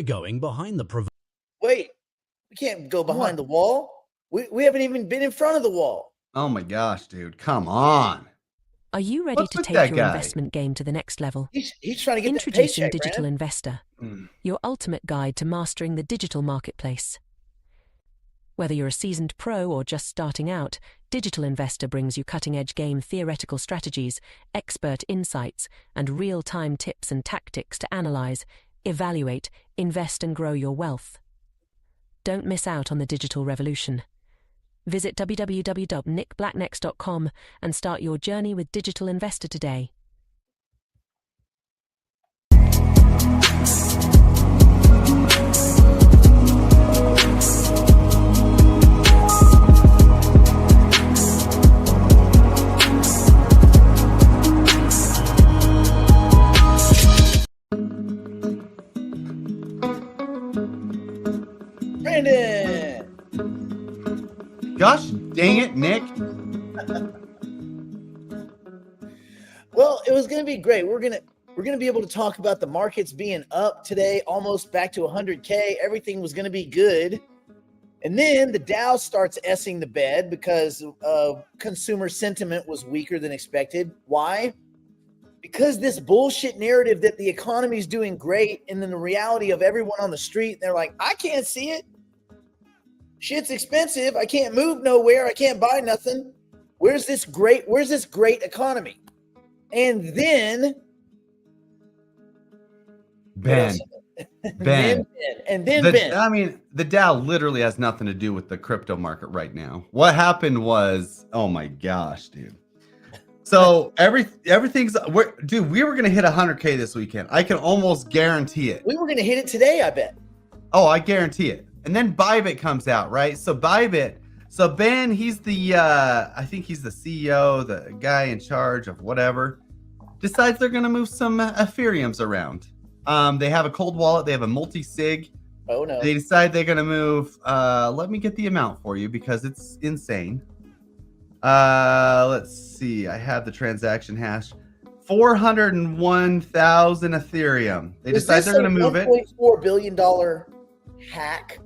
going behind the Wait, we can't go behind the wall. We haven't even been in front of the wall. Oh my gosh, dude. Come on. Are you ready What's to with take that your guy? investment game to the next level? He's trying to get that Introducing paycheck, Digital Brandon. Investor, your ultimate guide to mastering the digital marketplace. Whether you're a seasoned pro or just starting out, Digital Investor brings you cutting-edge game theoretical strategies, expert insights, and real-time tips and tactics to analyze, evaluate, invest, and grow your wealth. Don't miss out on the digital revolution. Visit www.nickblacknex.com and start your journey with Digital Investor today. Brandon! Gosh dang it, Nick. Well, it was going to be great. We're going to be able to talk about the markets being up today, almost back to 100K. Everything was going to be good. And then the Dow starts essing the bed because consumer sentiment was weaker than expected. Why? Because this bullshit narrative that the economy is doing great, and then the reality of everyone on the street, they're like, I can't see it. Shit's expensive. I can't move nowhere. I can't buy nothing. Where's this great economy? And then Ben. Ben. I mean, the Dow literally has nothing to do with the crypto market right now. What happened was, oh my gosh, dude. So everything's, dude, we were going to hit 100K this weekend. I can almost guarantee it. We were going to hit it today, I bet. Oh, I guarantee it. And then Bybit comes out, right? So Bybit, so Ben, he's the, I think he's the CEO, the guy in charge of whatever, decides they're going to move some Ethereums around. They have a cold wallet. They have a multi-sig. Oh, no. They decide they're going to move, let me get the amount for you because it's insane. Let's see. I have the transaction hash. 401,000 Ethereum. They decide they're going to move it. $1.4 billion hack.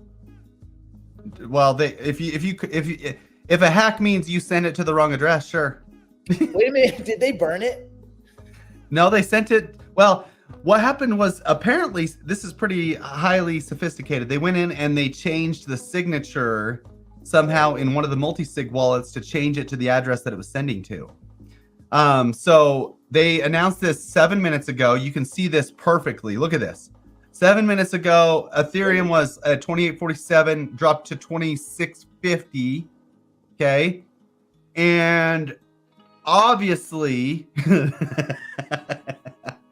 Well, if a hack means you send it to the wrong address, sure. Wait a minute. Did they burn it? No, they sent it. Well, what happened was apparently this is pretty highly sophisticated. They went in and they changed the signature somehow in one of the multi-sig wallets to change it to the address that it was sending to. So they announced this 7 minutes ago. You can see this perfectly. Look at this. 7 minutes ago, Ethereum was at 2847, dropped to 2650. Okay. And obviously,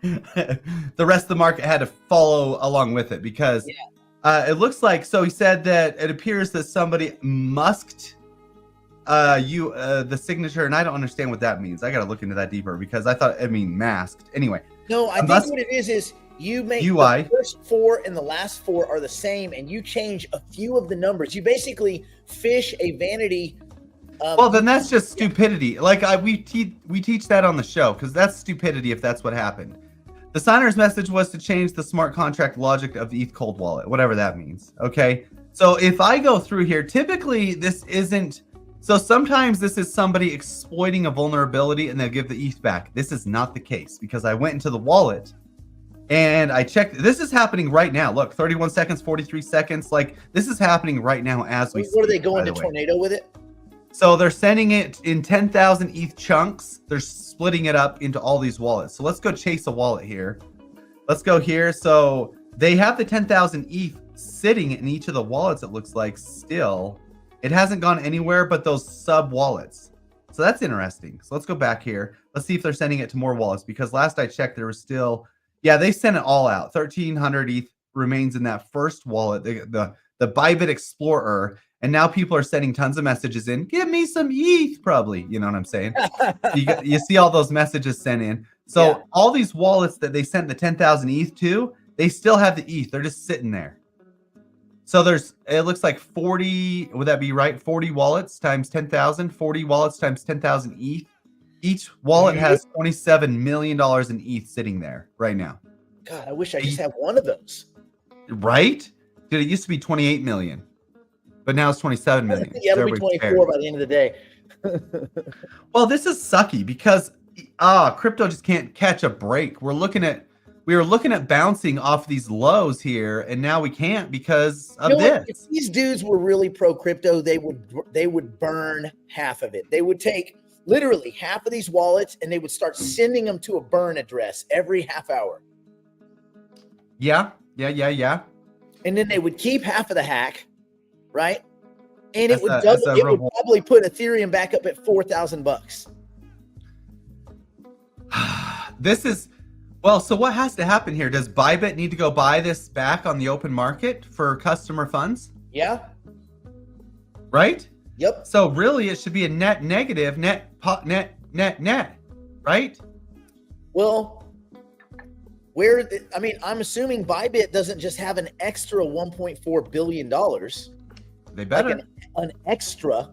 the rest of the market had to follow along with it because it looks like, so he said that it appears that somebody musked the signature, and I don't understand what that means. I got to look into that deeper because I thought it mean masked. Anyway. No, I think what it is you make UI. The first four and the last four are the same, and you change a few of the numbers. You basically fish a vanity. Well, then that's just stupidity. Like we teach that on the show because that's stupidity if that's what happened. The signer's message was to change the smart contract logic of the ETH cold wallet, whatever that means. Okay. So if I go through here, typically this isn't. So sometimes this is somebody exploiting a vulnerability and they'll give the ETH back. This is not the case because I went into the wallet and I checked. This is happening right now. Look, 31 seconds, 43 seconds. Like this is happening right now as we speak. What are they going to Tornado with it? So they're sending it in 10,000 ETH chunks. They're splitting it up into all these wallets. So let's go chase a wallet here. Let's go here. So they have the 10,000 ETH sitting in each of the wallets, it looks like still. It hasn't gone anywhere but those sub wallets. So that's interesting. So let's go back here. Let's see if they're sending it to more wallets because last I checked, there was still, yeah, they sent it all out. 1,300 ETH remains in that first wallet, the Bybit Explorer. And now people are sending tons of messages in. Give me some ETH, probably. You know what I'm saying? you see all those messages sent in. So all these wallets that they sent the 10,000 ETH to, they still have the ETH. They're just sitting there. So it looks like 40, would that be right? 40 wallets times 10,000, 40 wallets times 10,000 ETH. Each wallet has $27 million in ETH sitting there right now. God, I wish I just had one of those. Right? Dude, it used to be 28 million, but now it's 27 million. Yeah, it'll be Everybody's 24 by the end of the day. Well, this is sucky because crypto just can't catch a break. We were looking at bouncing off these lows here, and now we can't because of this. If these dudes were really pro crypto, they would burn half of it. They would take literally half of these wallets and they would start sending them to a burn address every half hour. Yeah. And then they would keep half of the hack, right? And it would That's double. It would probably put Ethereum back up at $4,000. This is well. So what has to happen here? Does Bybit need to go buy this back on the open market for customer funds? Yeah. Right. Yep. So really, it should be a net negative, net, right? Well, I'm assuming Bybit doesn't just have an extra $1.4 billion. They better. Like an extra.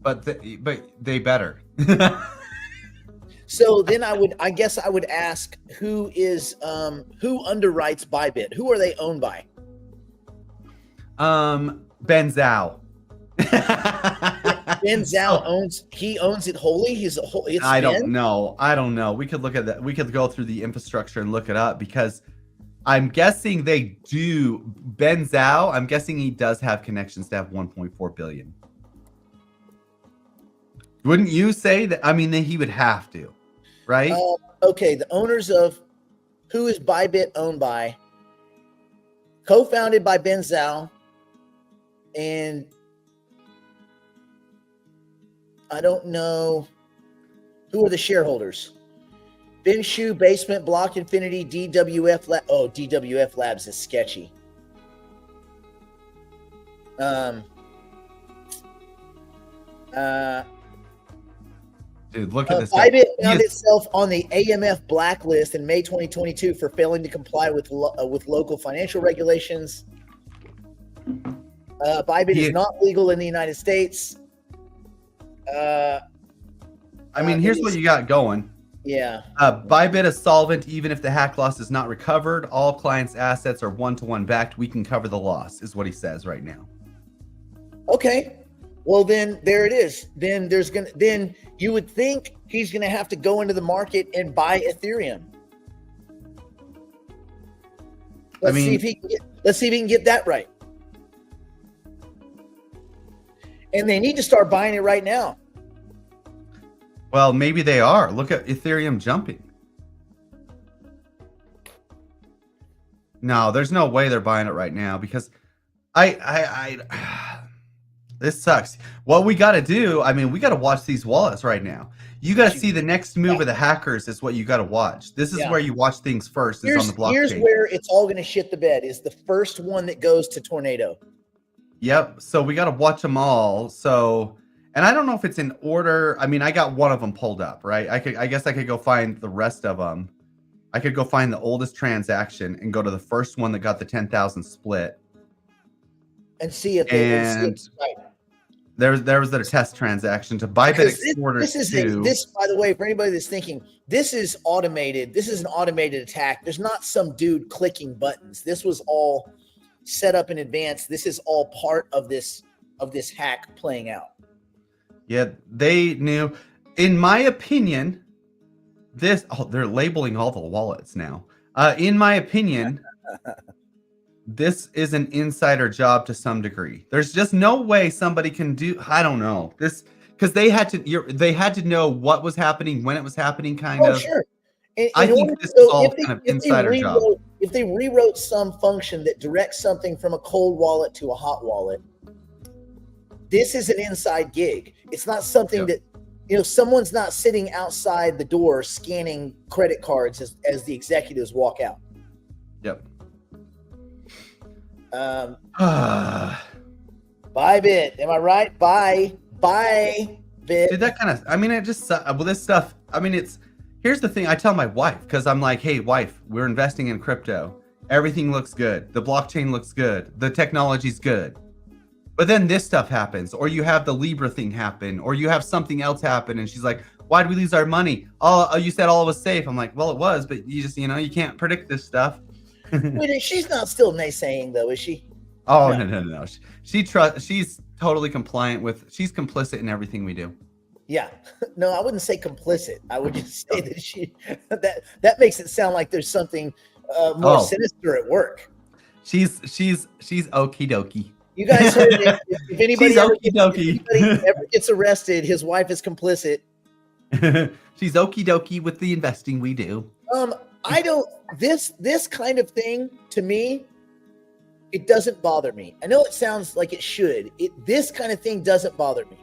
But they better. So then I guess I would ask who underwrites Bybit? Who are they owned by? Ben Zhao. Ben Zhao owns it wholly. I don't know. We could look at that. We could go through the infrastructure and look it up because I'm guessing they do. Ben Zhao, I'm guessing he does have connections to have 1.4 billion. Wouldn't you say that? I mean, that he would have to, right? Okay, the owners of who is Bybit owned by? Co-founded by Ben Zhao, and I don't know who are the shareholders. Ben Shu, Basement, Block Infinity, DWF Lab. Oh, DWF Labs is sketchy. Dude, look at this. Bybit found itself on the AMF blacklist in May 2022 for failing to comply with local financial regulations. Bybit is not legal in the United States. I mean, here's what you got going. Yeah. Bybit is solvent even if the hack loss is not recovered. All clients' assets are one-to-one backed. We can cover the loss, is what he says right now. Okay. Well, then there it is. Then you would think he's gonna have to go into the market and buy Ethereum. Let's see if he can get that right. And they need to start buying it right now. Well, maybe they are. Look at Ethereum jumping. No, there's no way they're buying it right now because this sucks. What we got to do, I mean, we got to watch these wallets right now. You got to see the next move of the hackers is what you got to watch. This is where you watch things first. Is on the blockchain. Here's where it's all going to shit the bed. Is the first one that goes to Tornado. Yep. So we got to watch them all. So, and I don't know if it's in order. I mean, I got one of them pulled up, right? I guess I could go find the rest of them. I could go find the oldest transaction and go to the first one that got the 10,000 split. And see if right. There was their test transaction to Bybit Exporter 2. This, by the way, for anybody that's thinking, this is automated. This is an automated attack. There's not some dude clicking buttons. This was all set up in advance. This is all part of this hack playing out. Yeah, they knew. In my opinion, they're labeling all the wallets now. In my opinion, this is an insider job to some degree. There's just no way somebody can do. I don't know this because they had to know what was happening when it was happening. Sure. I think this is all kind of insider job. If they rewrote some function that directs something from a cold wallet to a hot wallet, this is an inside gig. It's not something that, someone's not sitting outside the door scanning credit cards as the executives walk out. Yep. Bybit, am I right? Bybit. Dude, that kind of, I mean, it just, well, this stuff, I mean, here's the thing. I tell my wife, because I'm like, hey, wife, we're investing in crypto. Everything looks good. The blockchain looks good. The technology's good. But then this stuff happens, or you have the Libra thing happen, or you have something else happen. And she's like, why did we lose our money? Oh, you said all was safe. I'm like, well, it was, but you just, you can't predict this stuff. Wait, she's not still naysaying though, is she? Oh no. She's totally compliant with. She's complicit in everything we do. Yeah. No, I wouldn't say complicit. I would just say that she that makes it sound like there's something more sinister at work. She's okie dokie. You guys heard it. If anybody, okie ever gets arrested, his wife is complicit. She's okie dokie with the investing we do. I don't. This kind of thing to me, it doesn't bother me. I know it sounds like it should. This kind of thing doesn't bother me.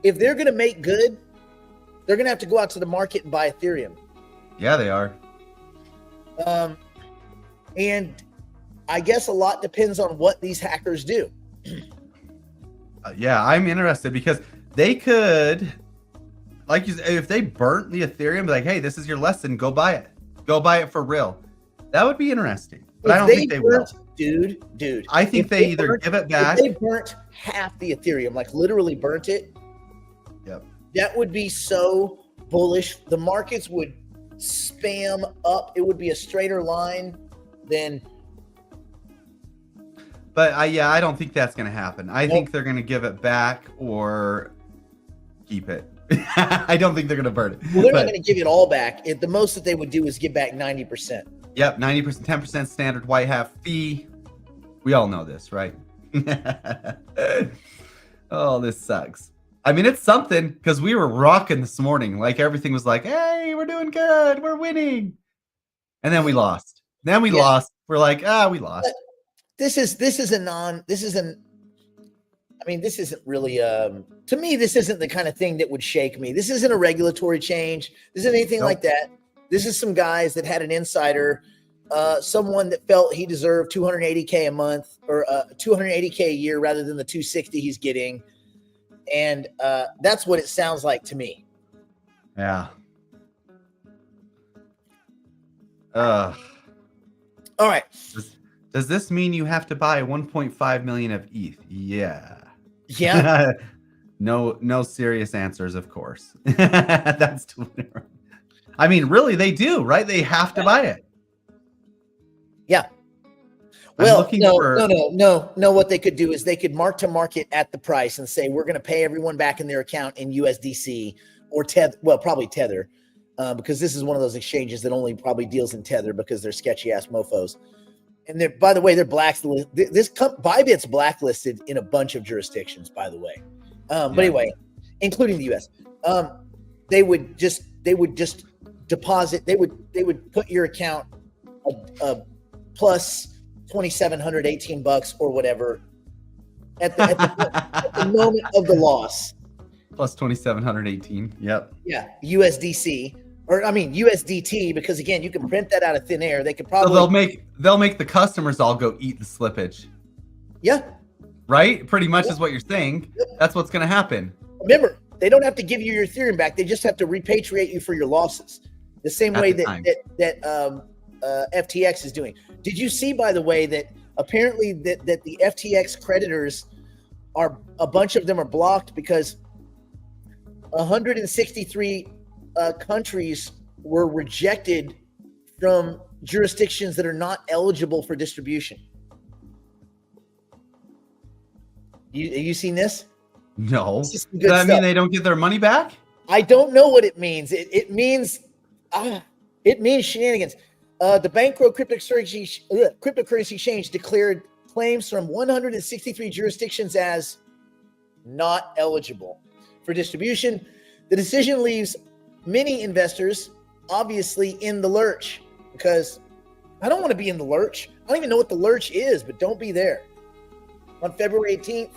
If they're going to make good, they're going to have to go out to the market and buy Ethereum. Yeah, they are. And I guess a lot depends on what these hackers do. Yeah, I'm interested because they could, like you said, if they burnt the Ethereum, like, hey, this is your lesson, go buy it. Go buy it for real. That would be interesting. But I don't think they will. Dude. I think they either give it back. If they burnt half the Ethereum, like literally burnt it, yep, that would be so bullish. The markets would spam up. It would be a straighter line than. But I don't think that's going to happen. I think they're going to give it back or keep it. I don't think they're going to burn it. Well, they're not going to give it all back. The most that they would do is give back 90%. Yep, 90%, 10% standard white hat fee. We all know this, right? Oh, this sucks. I mean, it's something because we were rocking this morning. Like everything was like, hey, we're doing good. We're winning. And then we lost. Lost. We're like, we lost. But this isn't really to me, this isn't the kind of thing that would shake me. This isn't a regulatory change. This isn't anything like that. This is some guys that had an insider, someone that felt he deserved $280K a month or $280K a year rather than the $260 he's getting. And that's what it sounds like to me. Yeah. All right. Does this mean you have to buy 1.5 million of ETH? Yeah. Yeah. No serious answers, of course. That's Twitter. I mean, really, they do, right? They have to buy it. Yeah. Well, no. What they could do is they could mark to market at the price and say, we're going to pay everyone back in their account in USDC or Tether. Well, probably Tether, because this is one of those exchanges that only probably deals in Tether because they're sketchy ass mofos. And they're, by the way, they're blacklisted. Bybit's blacklisted in a bunch of jurisdictions, by the way. But anyway, including the US. They would just deposit. They would put your account plus $2,718 or whatever at the moment of the loss. Plus 2,718. Yep. Yeah, USDC. Or I mean USDT, because again, you can print that out of thin air. They could probably they'll make the customers all go eat the slippage. Yeah. Right? Pretty much is what you're saying. Yep. That's what's gonna happen. Remember, they don't have to give you your Ethereum back. They just have to repatriate you for your losses. The same way that FTX is doing. Did you see, by the way, that apparently that the FTX creditors are, a bunch of them are blocked because 163 countries were rejected from jurisdictions that are not eligible for distribution. You seen this? No. Does that mean they don't get their money back? I don't know what it means. It means shenanigans. The Bankro cryptocurrency exchange declared claims from 163 jurisdictions as not eligible for distribution. The decision leaves many investors obviously in the lurch, because I don't want to be in the lurch. I don't even know what the lurch is, but don't be there. On February 18th,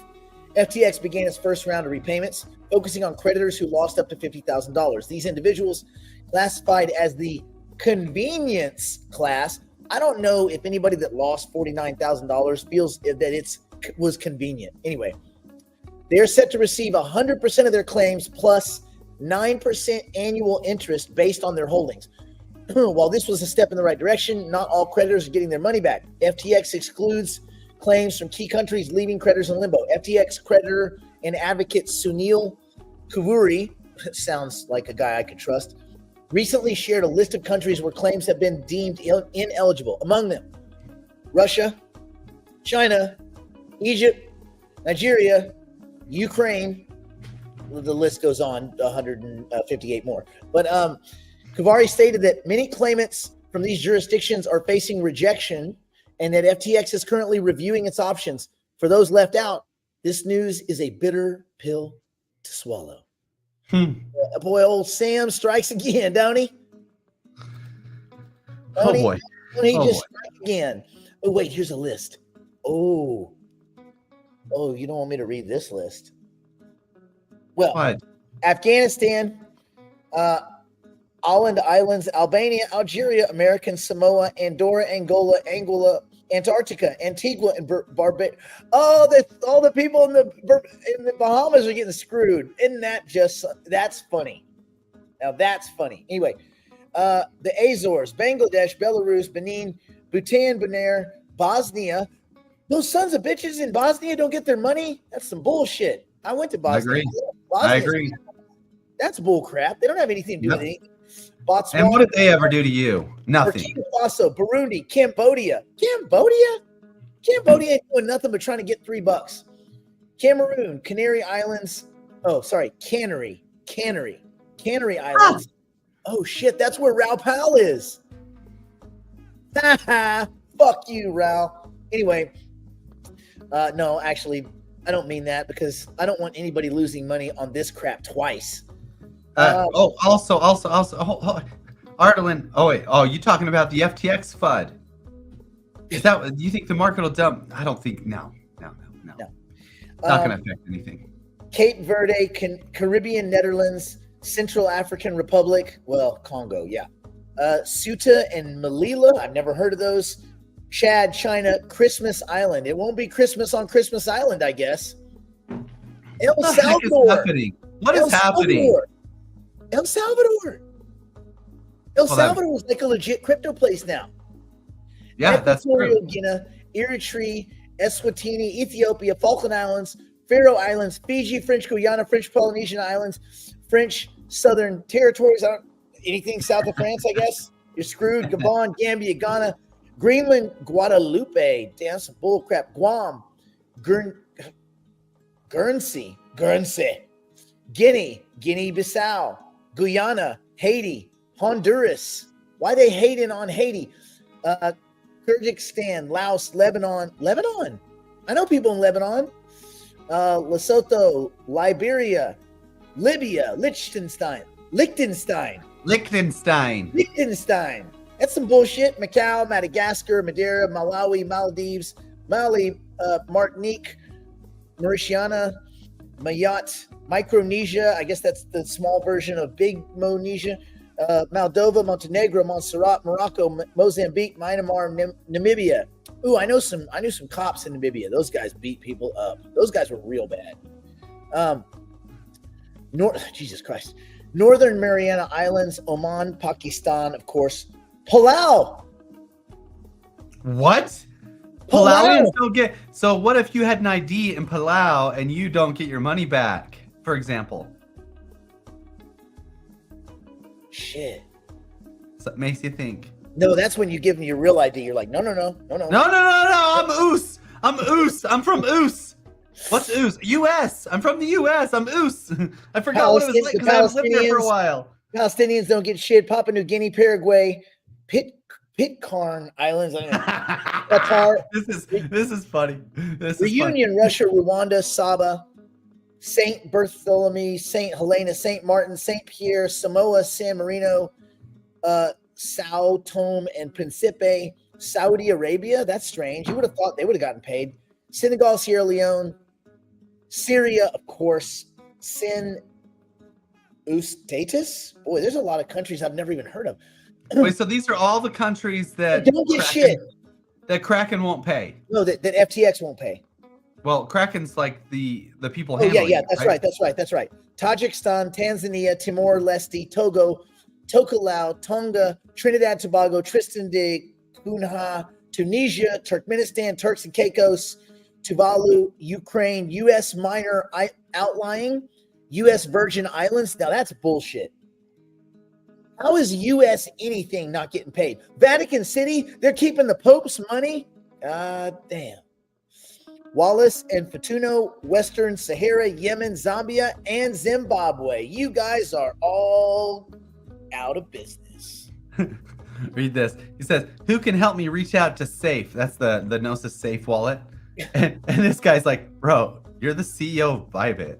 FTX began its first round of repayments, focusing on creditors who lost up to $50,000. These individuals, classified as the convenience class, I don't know if anybody that lost $49,000 feels that it was convenient. Anyway, they're set to receive 100% of their claims plus 9% annual interest based on their holdings. While this was a step in the right direction, not all creditors are getting their money back. FTX excludes claims from key countries, leaving creditors in limbo. FTX creditor and advocate Sunil Kavuri, sounds like a guy I could trust, recently shared a list of countries where claims have been deemed ineligible. Among them, Russia, China, Egypt, Nigeria, Ukraine. The list goes on, 158 more. But Kavari stated that many claimants from these jurisdictions are facing rejection and that FTX is currently reviewing its options. For those left out, this news is a bitter pill to swallow. Boy, old Sam strikes again, don't he? Oh boy. Don't he Oh, just boy. strike again? Oh, wait, here's a list. Oh, you don't want me to read this list? Well, What? Afghanistan, Islands, Albania, Algeria, American Samoa, Andorra, Angola, Antarctica, Antigua, and Barbados. Oh, all the people in the Bahamas are getting screwed. Isn't that that's funny? Now that's funny. Anyway, the Azores, Bangladesh, Belarus, Benin, Bhutan, Bonaire, Bosnia. Those sons of bitches in Bosnia don't get their money. That's some bullshit. I went to Bosnia. I agree. That's bull crap. They don't have anything to do with anything. Botswana. And what did they ever do to you? Nothing. Burkina Faso, Burundi, Cambodia. Cambodia ain't doing nothing but trying to get $3. Cameroon, Canary Islands. Oh, sorry, Canary Islands. Oh shit, that's where Raoul Pal is. Fuck you, Raoul. Anyway, no, actually, I don't mean that because I don't want anybody losing money on this crap twice. Also, Artelin. Oh wait. Oh, you talking about the FTX FUD? Is that? Do you think the market will dump? I don't think. No. Not going to affect anything. Cape Verde, Caribbean, Netherlands, Central African Republic. Well, Congo, yeah. Ceuta and Melilla. I've never heard of those. Chad, China, Christmas Island. It won't be Christmas on Christmas Island, I guess. El Salvador. What is happening? El Salvador. El Salvador is like a legit crypto place now. Yeah, that's true. Equatorial Guinea, Eritrea, Eswatini, Ethiopia, Falkland Islands, Faroe Islands, Fiji, French Guiana, French Polynesian Islands, French Southern Territories. Anything south of France, I guess. You're screwed. Gabon, Gambia, Ghana, Greenland, Guadalupe. Damn, some bull crap. Guam, Guernsey, Guinea-Bissau, Guyana, Haiti, Honduras. Why they hating on Haiti? Kyrgyzstan, Laos, Lebanon. I know people in Lebanon. Lesotho, Liberia, Libya, Liechtenstein. That's some bullshit. Macau, Madagascar, Madeira, Malawi, Maldives, Mali, Martinique, Mauritius, Mayotte, Micronesia. I guess that's the small version of Big Monesia. Moldova, Montenegro, Montserrat, Morocco, Mozambique, Myanmar, Namibia. Ooh, I knew some cops in Namibia. Those guys beat people up. Those guys were real bad. Jesus Christ. Northern Mariana Islands, Oman, Pakistan, of course. Palau. What? Palauians don't get. So what if you had an ID in Palau and you don't get your money back, for example? Shit. So it makes you think. No, that's when you give them your real ID. You're like, no. No. I'm Oos. I'm from Oos. What's Oos? U.S. I'm from the U.S. I'm Oos. I forgot what it was like because I haven't lived there for a while. Palestinians don't get shit. Papua New Guinea, Paraguay, Pitcairn Islands. I don't know. Qatar. This is funny. Reunion, Russia, Rwanda, Saba, Saint Bartholomew, Saint Helena, Saint Martin, Saint Pierre, Samoa, San Marino, Sao Tome and Principe, Saudi Arabia. That's strange. You would have thought they would have gotten paid. Senegal, Sierra Leone, Syria, of course. Sin Eustatus. Boy, there's a lot of countries I've never even heard of. Wait, so these are all the countries that don't get shit. That Kraken won't pay. No, that FTX won't pay. Well, Kraken's like the people. Oh yeah, that's right. Tajikistan, Tanzania, Timor-Leste, Togo, Tokelau, Tonga, Trinidad, Tobago, Tristan da Cunha, Tunisia, Turkmenistan, Turks and Caicos, Tuvalu, Ukraine, U.S. minor outlying, U.S. Virgin Islands. Now that's bullshit. How is U.S. anything not getting paid? Vatican City, they're keeping the Pope's money. God damn. Wallace and Fatuno, Western Sahara, Yemen, Zambia, and Zimbabwe. You guys are all out of business. Read this. He says, "Who can help me reach out to Safe?" That's the Gnosis Safe wallet. And this guy's like, "Bro, you're the CEO of Bybit.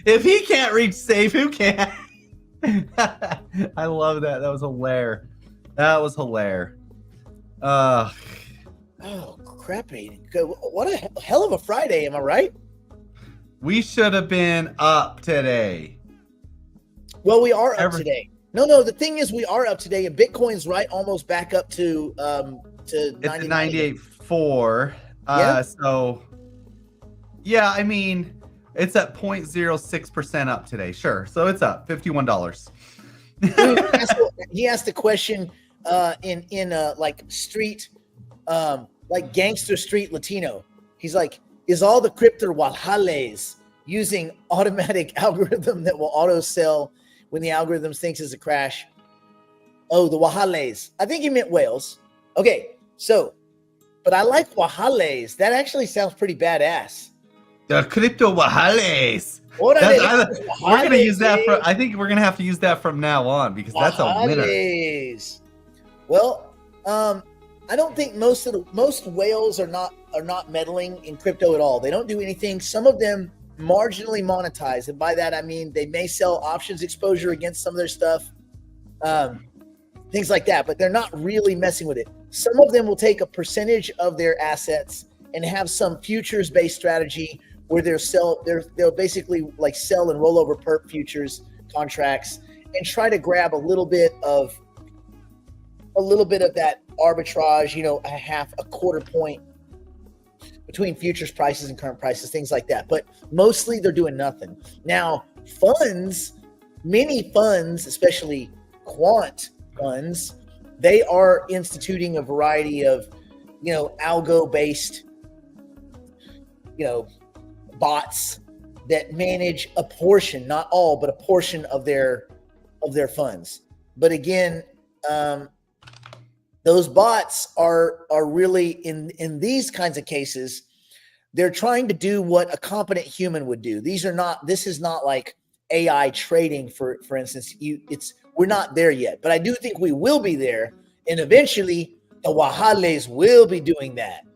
if he can't reach Safe, who can?" I love that. That was hilarious. Oh, crappy. What a hell of a Friday, am I right? We should have been up today. Well, we are up today. No, the thing is we are up today, and Bitcoin's right almost back up to it's 98.4. Yeah. So yeah, I mean, it's at 0.06% up today. Sure. So it's up $51. He asked a question in like street like gangster street Latino. He's like, is all the crypto wajales using automatic algorithm that will auto sell when the algorithm thinks it's a crash? Oh, the wajales. I think he meant whales. Okay, so, but I like wajales. That actually sounds pretty badass. The crypto wajales. We're gonna use that for. I think we're gonna have to use that from now on because that's a winner. Well, I don't think most whales are not meddling in crypto at all. They don't do anything. Some of them marginally monetize, and by that I mean they may sell options exposure against some of their stuff, things like that. But they're not really messing with it. Some of them will take a percentage of their assets and have some futures-based strategy where they'll basically like sell and roll over perp futures contracts and try to grab a little bit of that arbitrage, a quarter point between futures prices and current prices, things like that. But mostly they're doing nothing. Now, many funds, especially quant funds, they are instituting a variety of, algo-based, bots that manage a portion, not all, but a portion of their funds. But again, those bots are really in these kinds of cases, they're trying to do what a competent human would do. This is not like AI trading, for instance. We're not there yet, but I do think we will be there, and eventually the wajales will be doing that.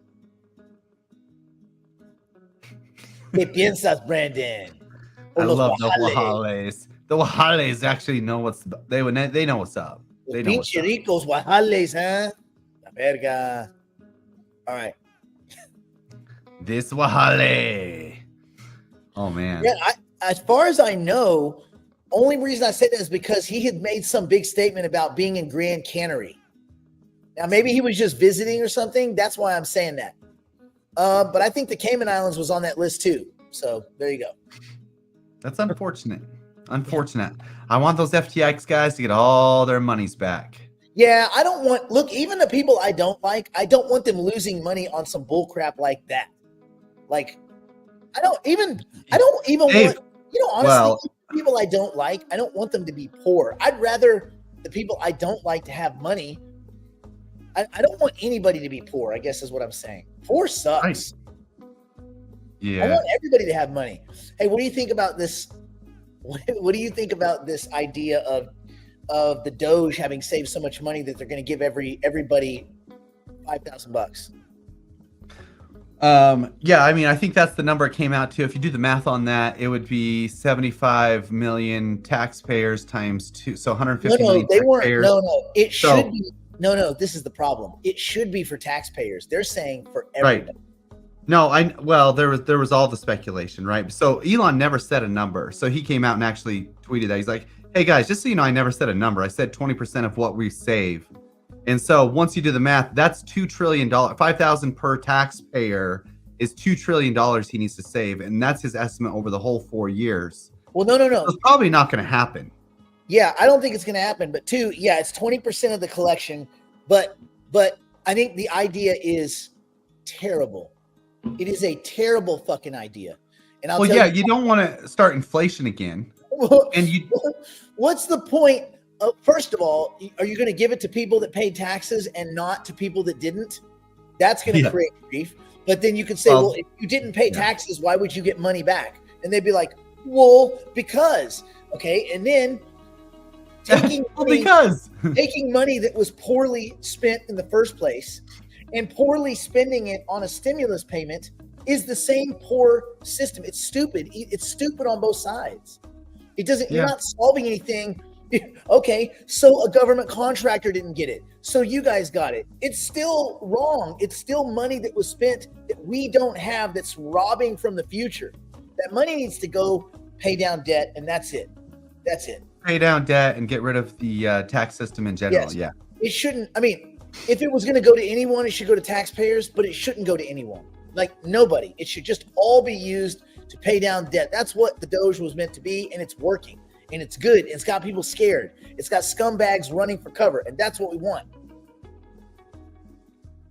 ¿Qué piensas, Brandon? I love the wajales. The wajales actually know they know what's up. They know what's Pinche up. ricos wajales, huh? La verga. All right. This wajale. Oh man. Yeah, as far as I know, only reason I said that is because he had made some big statement about being in Grand Canary. Now maybe he was just visiting or something. That's why I'm saying that. But I think the Cayman Islands was on that list too. So there you go. That's unfortunate. I want those FTX guys to get all their monies back. Yeah, even the people I don't like, I don't want them losing money on some bull crap like that. Like, I don't even want, honestly, people I don't like, I don't want them to be poor. I'd rather the people I don't like to have money. I don't want anybody to be poor, I guess is what I'm saying. Poor sucks. Right. Yeah. I want everybody to have money. Hey, what do you think about this? What do you think about this idea of the Doge having saved so much money that they're going to give everybody $5,000? Yeah, I mean, I think that's the number it came out to. If you do the math on that, it would be 75 million taxpayers times 2, so 150 million taxpayers. It should be. No, this is the problem. It should be for taxpayers. They're saying for everybody. Right. No, there was all the speculation, right? So Elon never said a number. So he came out and actually tweeted that. He's like, "Hey guys, just so you know, I never said a number. I said 20% of what we save." And so once you do the math, that's $2 trillion. 5,000 per taxpayer is $2 trillion he needs to save, and that's his estimate over the whole 4 years. Well, no. So it's probably not going to happen. Yeah, I don't think it's going to happen. But it's 20% of the collection. But I think the idea is terrible. It is a terrible fucking idea. And you don't want to start inflation again. And you, What's the point? First of all, are you going to give it to people that paid taxes and not to people that didn't? That's going to Yeah. create grief. But then you could say, Well, well, if you didn't pay yeah. taxes, why would you get money back? And they'd be like, well, because. Okay. And then taking well, money, because taking money that was poorly spent in the first place and poorly spending it on a stimulus payment is the same poor system. It's stupid. It's stupid on both sides. It doesn't, you're Yeah. not solving anything. Okay, so a government contractor didn't get it. So you guys got it. It's still wrong. It's still money that was spent that we don't have, that's robbing from the future. That money needs to go pay down debt, and that's it. That's it. pay down debt and get rid of the tax system in general. Yes. Yeah. It shouldn't, I mean, if it was going to go to anyone, it should go to taxpayers, but it shouldn't go to anyone. Like nobody. It should just all be used to pay down debt. That's what the Doge was meant to be, and it's working. And it's good. It's got people scared. It's got scumbags running for cover, and that's what we want.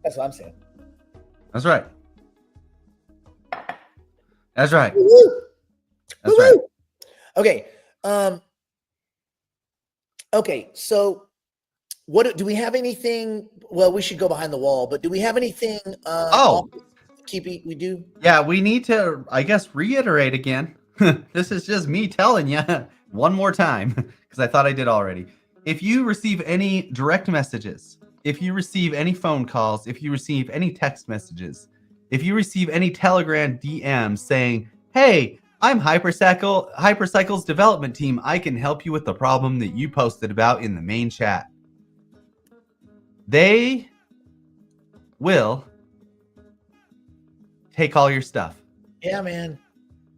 That's what I'm saying. That's right. That's right. Woo-woo. That's Woo-woo. right. Okay. Okay. So, what do we have anything? Well, we should go behind the wall, but do we have anything? Oh. Keepy, we do. Yeah, we need to, I guess, reiterate again. This is just me telling you one more time because I thought I did already. If you receive any direct messages, if you receive any phone calls, if you receive any text messages, if you receive any Telegram DMs saying, "Hey, I'm Hypercycle's development team. I can help you with the problem that you posted about in the main chat," they will take all your stuff. Yeah, man.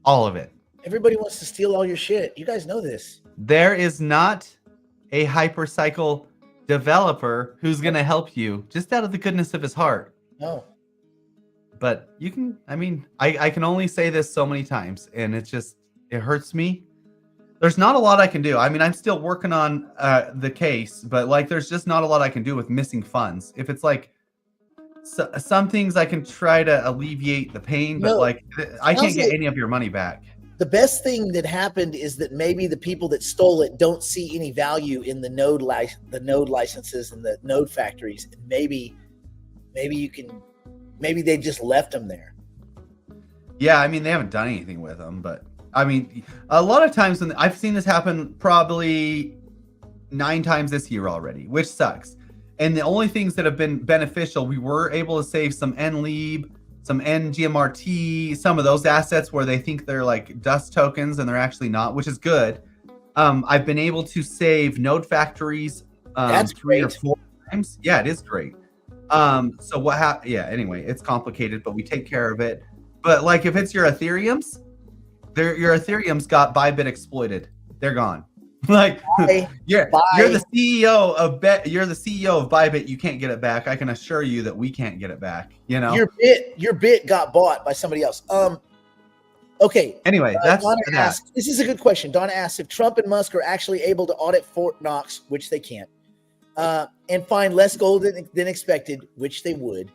All of it. Everybody wants to steal all your shit. You guys know this. There is not a Hypercycle developer who's going to help you just out of the goodness of his heart. No. But you can, I mean, I can only say this so many times, and it hurts me. There's not a lot I can do. I mean, I'm still working on the case, but like, there's just not a lot I can do with missing funds. If it's like, some things I can try to alleviate the pain, but No, like, I can't get like- any of your money back. The best thing that happened is that maybe the people that stole it don't see any value in the node licenses and the node factories. And maybe they just left them there. Yeah, I mean, they haven't done anything with them, but I mean, a lot of times when I've seen this happen probably 9 times this year already, which sucks. And the only things that have been beneficial, we were able to save some NLEAB, some NGMRT, some of those assets where they think they're like dust tokens and they're actually not, which is good. I've been able to save node factories That's 3 or great. 4 times. Yeah, it is great. So anyway, it's complicated, but we take care of it. But like if it's your Ethereums, your Ethereums got Bybit exploited. They're gone. Like you're the CEO of Bybit. You can't get it back. I can assure you that we can't get it back. You know. Your bit got bought by somebody else. Okay. Anyway, that's Donna that. asks, this is a good question. Donna asks if Trump and Musk are actually able to audit Fort Knox, which they can't, and find less gold than expected, which they would.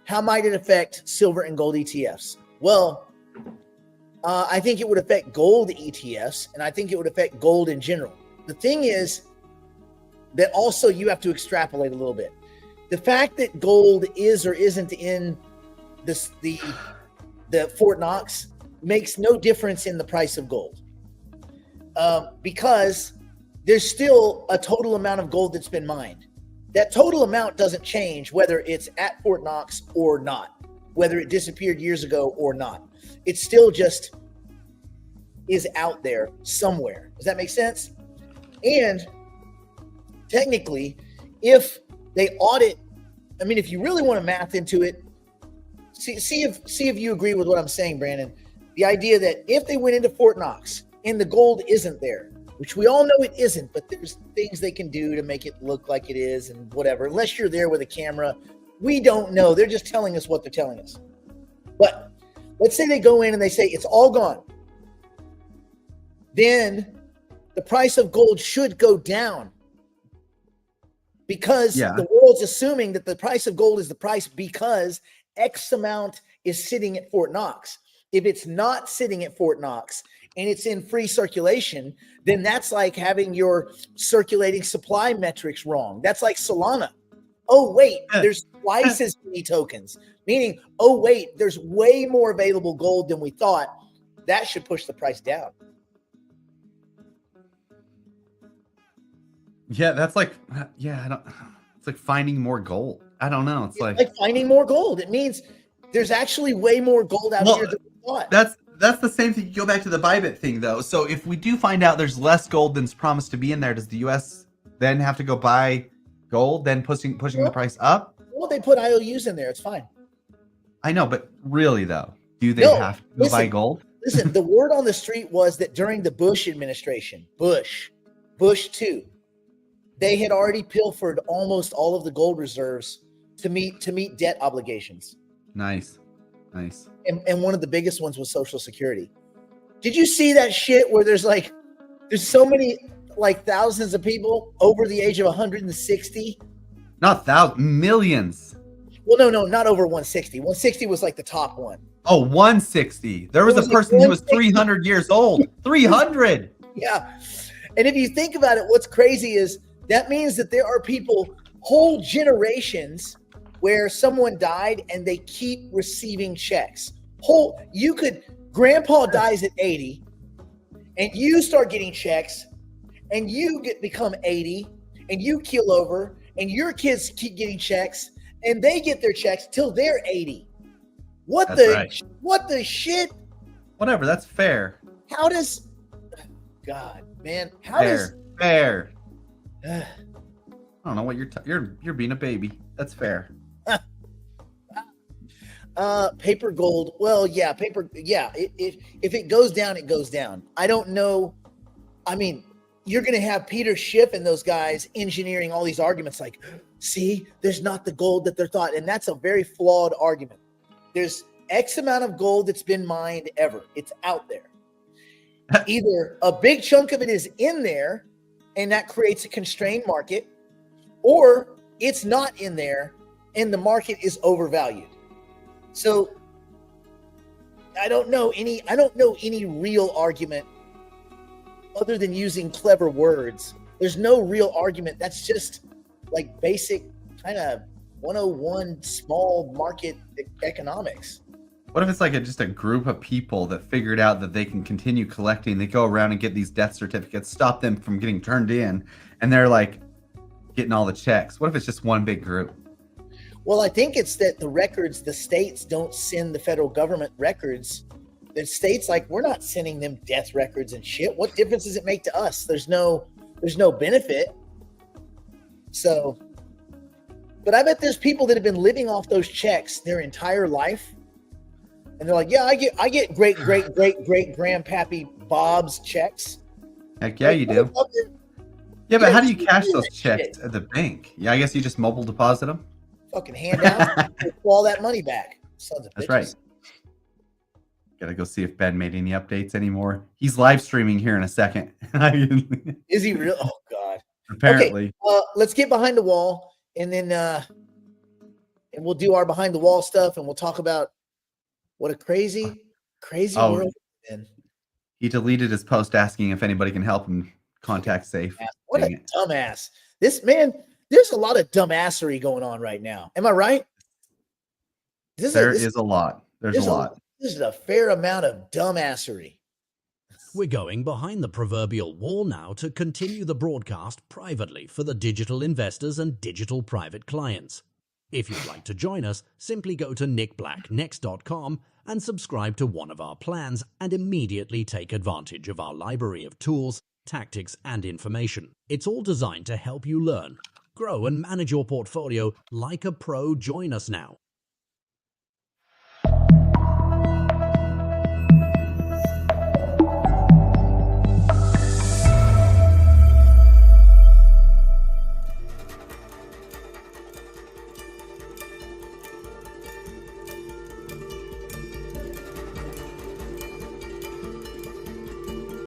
How might it affect silver and gold ETFs? Well, I think it would affect gold ETFs, and I think it would affect gold in general. The thing is that also you have to extrapolate a little bit. The fact that gold is or isn't in the Fort Knox makes no difference in the price of gold, because there's still a total amount of gold that's been mined. That total amount doesn't change whether it's at Fort Knox or not, whether it disappeared years ago or not. It still just is out there somewhere. Does that make sense? And technically, if they audit, I mean, if you really want to math into it, see if you agree with what I'm saying, Brandon. The idea that if they went into Fort Knox and the gold isn't there, which we all know it isn't, but there's things they can do to make it look like it is and whatever. Unless you're there with a camera, we don't know. They're just telling us what they're telling us. But let's say they go in and they say it's all gone. Then the price of gold should go down, because the world's assuming that the price of gold is the price because X amount is sitting at Fort Knox. If it's not sitting at Fort Knox and it's in free circulation, then that's like having your circulating supply metrics wrong. That's like Solana. Oh, wait, there's twice as many tokens, meaning, oh, wait, there's way more available gold than we thought. That should push the price down. Yeah, that's like, it's like finding more gold. I don't know. It's like finding more gold. It means there's actually way more gold out here than we thought. That's the same thing. You go back to the Bybit thing, though. So if we do find out there's less gold than's promised to be in there, does the U.S. then have to go buy gold, then pushing the price up? Well, they put IOUs in there. It's fine. I know, but really, though, do they have to buy gold? Listen, the word on the street was that during the Bush administration, Bush 2, they had already pilfered almost all of the gold reserves to meet debt obligations. Nice. And one of the biggest ones was Social Security. Did you see that shit where there's so many, like, thousands of people over the age of 160? Not thousands, millions. Well, no, not over 160. 160 was like the top one. Oh, 160. There was a person who was 300 years old. 300. Yeah. And if you think about it, what's crazy is that means that there are people, whole generations, where someone died and they keep receiving checks. Grandpa dies at 80 and you start getting checks and you become 80 and you keel over and your kids keep getting checks and they get their checks till they're 80. What the shit? Whatever, that's fair. How does God, man, fair. I don't know what you're being a baby. That's fair. Paper gold. Well, yeah, if it goes down, it goes down. I don't know. I mean, you're going to have Peter Schiff and those guys engineering all these arguments like, see, there's not the gold that they're thought. And that's a very flawed argument. There's X amount of gold that's been mined ever. It's out there. Either a big chunk of it is in there and that creates a constrained market, or it's not in there and the market is overvalued. So I don't know any real argument other than using clever words. There's no real argument. That's just like basic kind of 101 small market economics. What if it's like just a group of people that figured out that they can continue collecting? They go around and get these death certificates, stop them from getting turned in, and they're like getting all the checks. What if it's just one big group? Well, I think it's that the states don't send the federal government records. The states, like, we're not sending them death records and shit. What difference does it make to us? There's no benefit. So, but I bet there's people that have been living off those checks their entire life. And they're like, yeah, I get great grandpappy Bob's checks. Heck yeah, you do. Yeah, but how do you cash those checks at the bank? Yeah, I guess you just mobile deposit them. Fucking hand out all that money back. Sons of bitches. That's right. Gotta go see if Ben made any updates anymore. He's live streaming here in a second. Is he real? Oh God. Apparently. Okay, let's get behind the wall and then and we'll do our behind the wall stuff and we'll talk about what a crazy world we're in. He deleted his post asking if anybody can help him contact safe. What a dumbass. This man, there's a lot of dumbassery going on right now. Am I right? There is a lot. There's a lot. This is a fair amount of dumbassery. We're going behind the proverbial wall now to continue the broadcast privately for the digital investors and digital private clients. If you'd like to join us, simply go to nickblacknext.com and subscribe to one of our plans and immediately take advantage of our library of tools, tactics, and information. It's all designed to help you learn, grow, and manage your portfolio like a pro. Join us now.